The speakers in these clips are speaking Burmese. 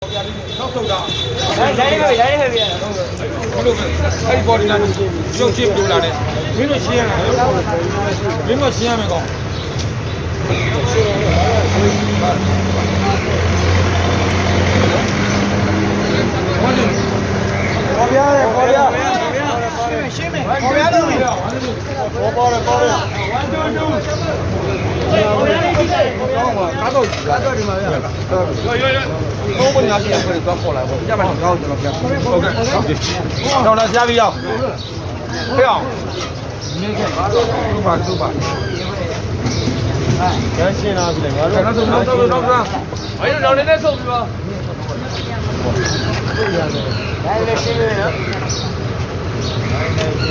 နောက်ဆုံးတာ ရိုင်းရပြီ ဘလို့အဲ့ဒီ body လာရုပ်ချစ်ပြလာတယ်မင်းတို့ရှင်းရမယ်မင်းတို့ရှင်းရမယ်ကောခေါ်ပြရတယ်ခေါ်ပြရှင်းမယ်ခေါ်ပြတော့မယ်ပေါ်တယ်1 2 2ခေါ်ရတယ်ဒီတိုင်းကားတော့ဒီမှာရသုံးပုံညာရှိရဆိုတော့ခေါ်လာပေါ့ကြပါတော့ကောင်းကျွန်တော်ပြန်ဟုတ်ကဲ့ဟုတ်ကဲ့တော့လာရှားပြီးရောက်ဖေးအောင်နေခဲ့သူ့ပါရရှင်းလာပြီလေငါတို့နောက်ဘာလို့နောက်နေတဲ့ဆုပ်ပြီးပါဒါလည်းရှင်းနေနော်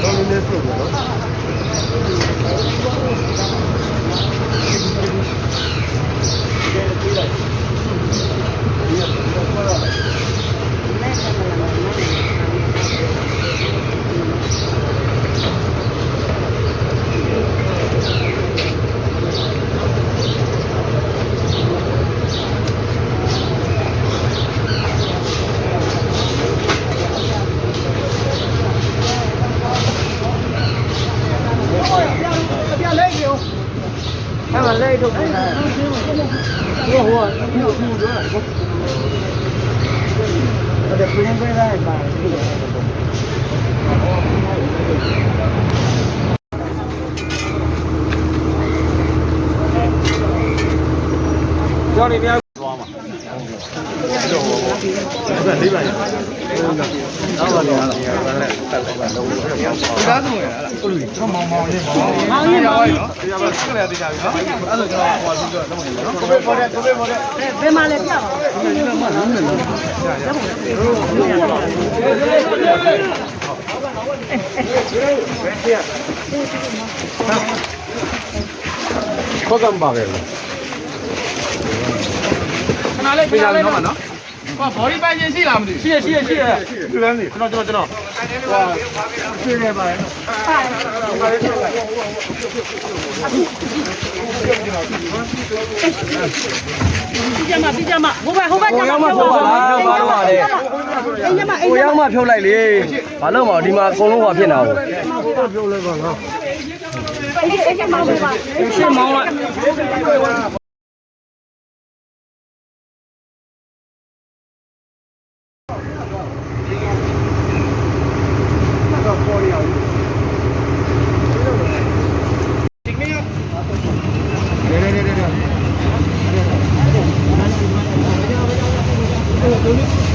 တော့နေဆုပ်နော်အဲ့မှာလက်ထုတ်နေတာဟိုဒါပြင်းပေးလိုက်ပါကြော်နေများသွားမှာအဲ့လေးပါရနောက်ပါနေလားဒီကားဆုံးရလားဟုတ်ပြီကျွန်တော်မောင်လေးရောက်ရောတရားပါစကလည်းတရားပြီနော်အဲ့ဒါကျွန်တော်ဟိုပြီးတော့တော့မယ်နော်ကိုပဲပေါ်တယ်ဘယ်မှာလဲပြပါခေါက်ကံပါပဲခဏလေးပြလိုက်တော့နော်ဘာဘော်ဒီပိုင်ရှင်ရှိလားမသိဘူးရှိရဒီလမ်းနေကျွန်တော်ဟိုရှင်းနေပါရဲ့ပြကြမှာဟိုဘက်ကျမှာဖြုတ်ပါဖြုတ်ပါတော့ပါလေအိမ်မှာဟိုရောက်မှဖြုတ်လိုက်လေဘာလို့မဒီမှာအကုန်လုံးဟောဖြစ်နေတာဟုတ်ဖြုတ်လိုက်ပါနော်အိမ်မှာပါရှင်းမောင်းလိုက်对